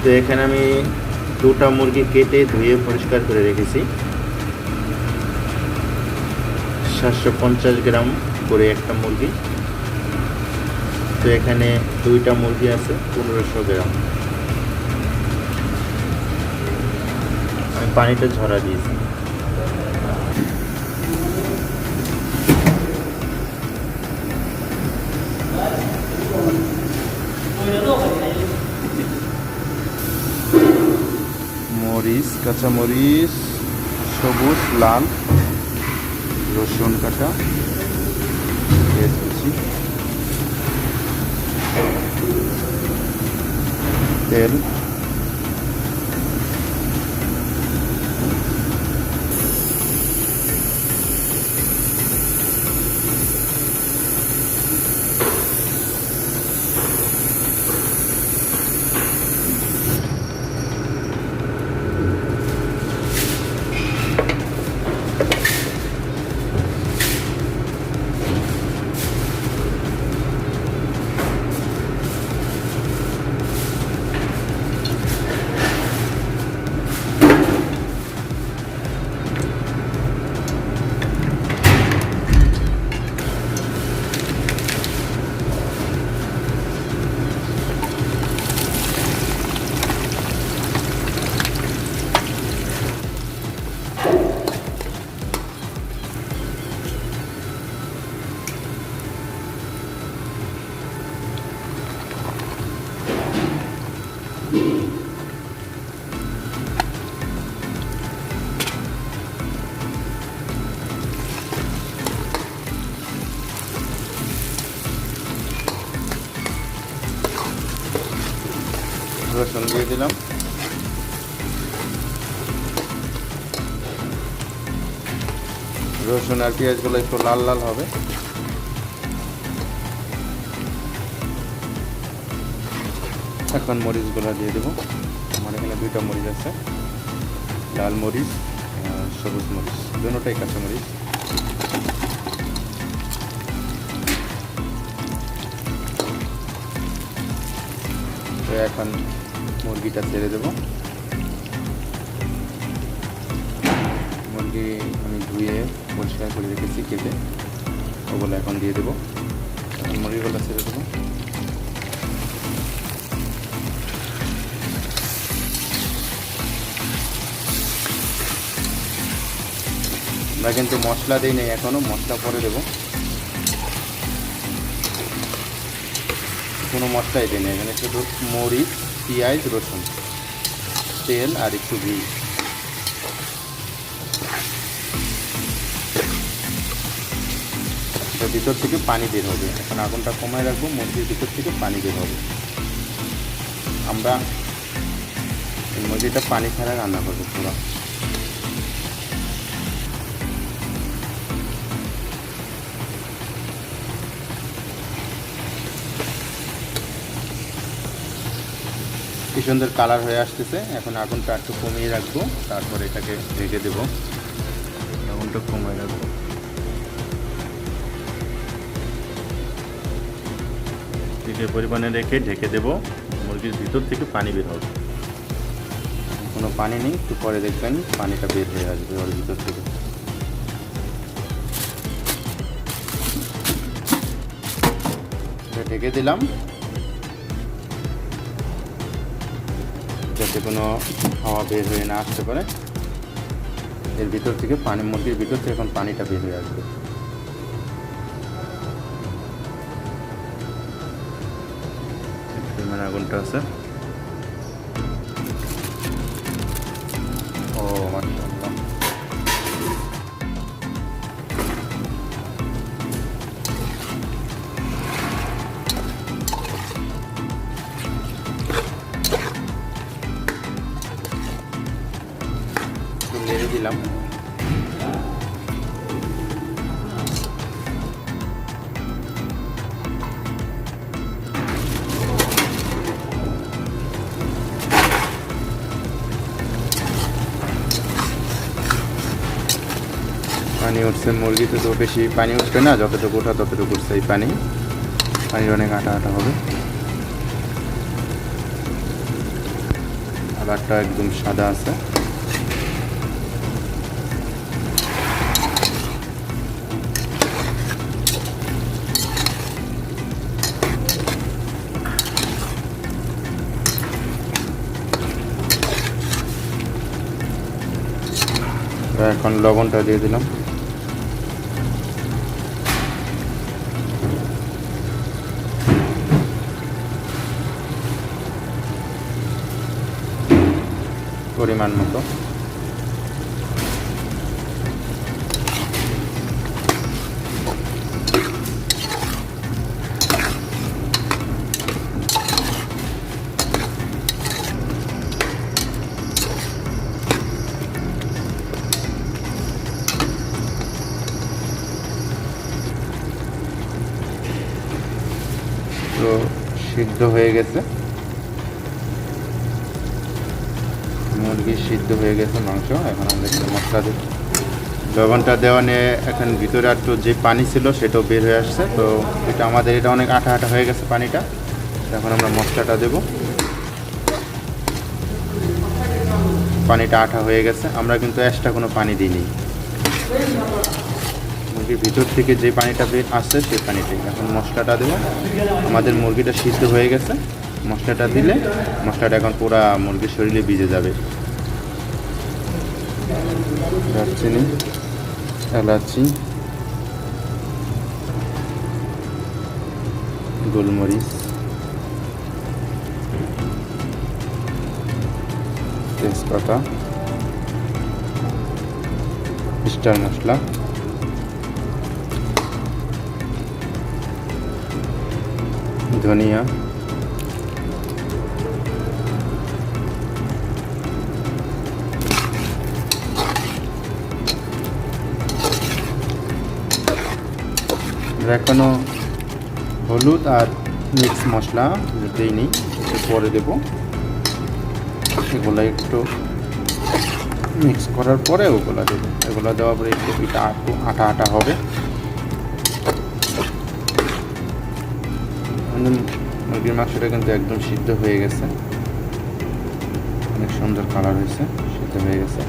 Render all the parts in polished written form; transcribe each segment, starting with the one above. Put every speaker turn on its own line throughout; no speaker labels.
তো এখানে আমি দুটা মুরগি কেটে ধুয়ে পরিষ্কার করে রেখেছি। 750 গ্রাম করে একটা মুরগি। তো এখানে দুইটা মুরগি আছে 1500 গ্রাম। আমি পানিটা ঝরা দিয়েছি। মরিচ, কাঁচামরিচ, সবুজ, লাল, রসুন কাটা, পেঁয়াজ কুচি, তেল, রসুন দিয়ে দিলাম। রসুন আর পেঁয়াজগুলো একটু লাল লাল হবে। এখন মরিচগুলো দিয়ে দেবো। আমার এখানে দুইটা মরিচ আছে, লাল মরিচ, সবুজ মরিচ, দুটোটাই কাঁচা মরিচ। তো এখন মুরগিটা ছেড়ে দেবো। মুরগি আমি ধুয়ে পরিষ্কার করে রেখেছি কেটে, ওগুলো এখন দিয়ে দেবো। এখন মুরগিগুলো ছেড়ে দেবো। আমরা কিন্তু মশলা দিই নেই এখনও, মশলা পরে দেবো। কোনো মশলাই দিই না, এখানে শুধু মরিচ, পেঁয়াজ, রসুন, তেল আর একটু ঘি। এটার ভিতর থেকে পানি বের হবে। এখন আগুনটা কমায় রাখবো, মুরগির ভিতর থেকে পানি বের হবে। আমরা এই মুরগিটা পানি ছাড়া রান্না করবো পুরো। কি সুন্দর কালার হয়ে আসতেছে। এখন আগুনটা একটু কমিয়ে রাখবো, তারপর এটাকে ঢেকে দেবো। আগুনটা কমিয়ে রাখবো। যে পরিমাণে রেখে ঢেকে দেবো, মুরগির ভিতর থেকে পানি বের হবে। কোনো পানি নেই, একটু পরে দেখবেন পানিটা বের হয়ে আসবে ওর ভিতর থেকে। ঢেকে দিলাম যাতে কোনো হাওয়া বের হয়ে না আসতে পারে। এর ভিতর থেকে পানি, মুরগির ভিতর থেকে এখন পানিটা বের হয়ে আসবে। আগুনটা আছে। ও মাশাআল্লাহ, নেড়ে দিলাম। পানি উঠছে, মুরগিতে তো বেশি পানি উঠবে না, যতটুকু ওঠা ততটুকু উঠছে। এই পানির অনেক আটা আটা হবে। কালারটা একদম সাদা আছে। এখন লবণটা দিয়ে দিলাম। পরিমাণ মতো। তো সিদ্ধ হয়ে গেছে, মুরগি সিদ্ধ হয়ে গেছে মাংস। এখন আমরা এখানে মশলা দেব। লবণটা দেওয়া নিয়ে এখন ভিতরে একটু যে পানি ছিল সেটাও বের হয়ে আসছে। তো এটা আমাদের এটা অনেক আঠা আঠা হয়ে গেছে পানিটা। এখন আমরা মশলাটা দেব। পানিটা আঠা হয়ে গেছে, আমরা কিন্তু এক্সট্রা কোনো পানি দিইনি। মুরগির ভিতর থেকে যে পানিটা বের আসছে সেই পানিটাই। এখন মশলাটা দেবো। আমাদের মুরগিটা সিদ্ধ হয়ে গেছে, মশলাটা দিলে মশলাটা এখন পুরা মুরগির শরীরে ভিজে যাবে। দারচিনি, এলাচি, গোলমরিচ, তেজপাতা, স্টার মশলা, ধনিয়া, এখনো হলুদ আর মিক্স মশলা দিইনি, একটু পরে দেবো। এগুলো একটু মিক্স করার পরে ওগুলো দেবো। এগুলো দেওয়ার পরে একটু পিঠা একটু আটা আটা হবে। মুরগির মাংসটা কিন্তু একদম সিদ্ধ হয়ে গেছে, অনেক সুন্দর কালার হয়েছে, সিদ্ধ হয়ে গেছে।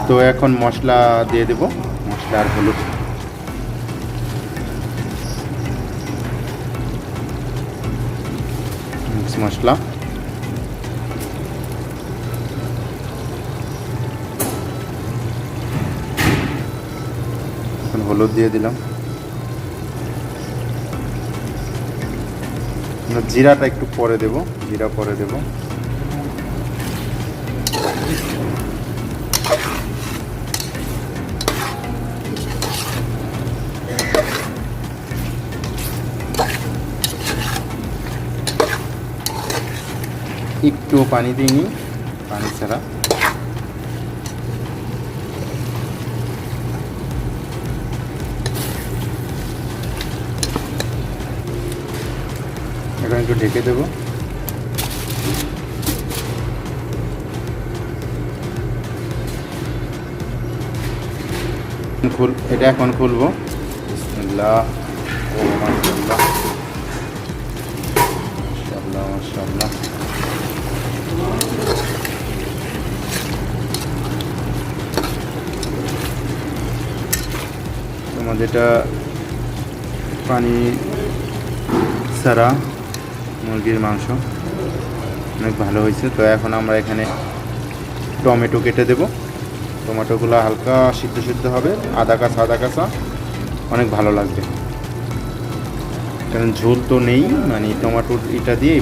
তো এখন মশলা দিয়ে দেব, মশলা আর হলুদ। মিক্স মশলা, এখন হলুদ দিয়ে দিলাম। জিরাটা একটু পরে দেব, জিরা পরে দেব। একটু পানি দিইনি, পানি ছাড়া। এখন একটু ঢেকে দেবো। এটা এখন খুলবো। বিসমিল্লাহ, ও মাশাআল্লাহ, মাশাআল্লাহ, মাশাআল্লাহ। আমাদের এটা পানি ছাড়া মুরগির মাংস অনেক ভালো হয়েছে। তো এখন আমরা এখানে টমেটো কেটে দেব। টমেটোগুলো হালকা সিদ্ধ সিদ্ধ হবে, আদা কাঁচা, অনেক ভালো লাগবে। কারণ ঝোল তো নেই, মানে টমেটোর এটা দিয়ে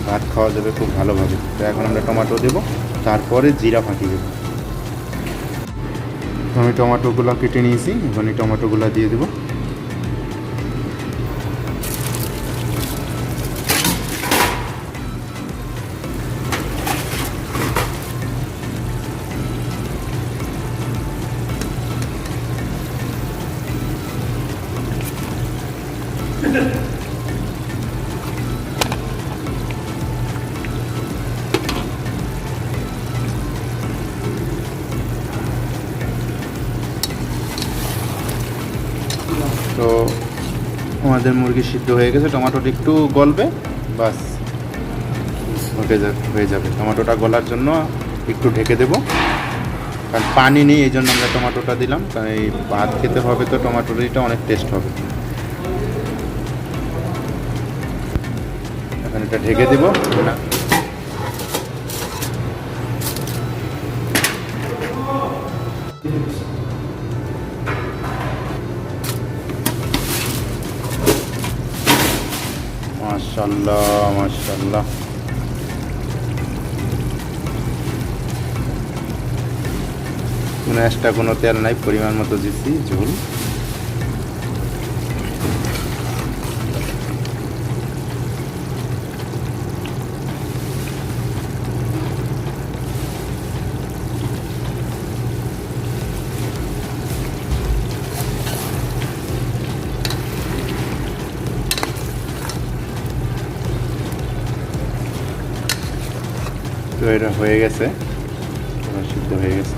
ভাত খাওয়া যাবে খুব ভালোভাবে। তো এখন আমরা টমেটো দেব, তারপরে জিরা ফাঁকি দেব। আমি টমেটোগুলো কেটে নিয়েছি, এখন এই টমেটোগুলো দিয়ে দেবো। তো আমাদের মুরগি সিদ্ধ হয়ে গেছে, টমেটোটা একটু গলবে, বাস হয়ে যাবে। টমেটোটা গলার জন্য একটু ঢেকে দেব, কারণ পানি নেই, এই জন্য আমরা টমেটোটা দিলাম, কারণ এই ভাত খেতে হবে তো টমেটোটা অনেক টেস্ট হবে। এখন এটা ঢেকে দেব না, মাশাআল্লাহ মাশাআল্লাহ। কোনো এক্সট্রা কোনো তেল নাই, পরিমাণ মতো দিচ্ছি ঝোল। তো এটা হয়ে গেছে, সিদ্ধ হয়ে গেছে।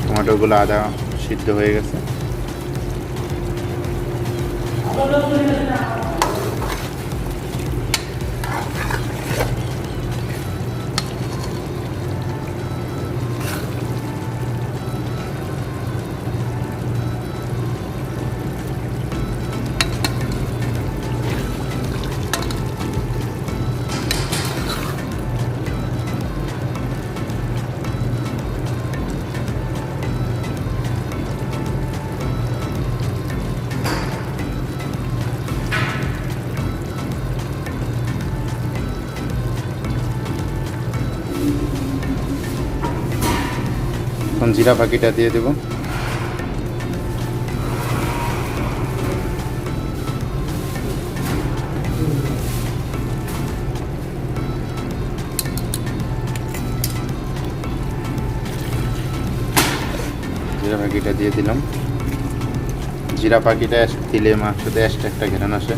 টমেটোগুলো আদা সিদ্ধ হয়ে গেছে। এখন জিরা বাকিটা দিয়ে দেব। জিরা পাখিটা দিয়ে দিলাম। জিরা পাখিটা দিলে মাংসতে একটা ঘ্রাণ আসে।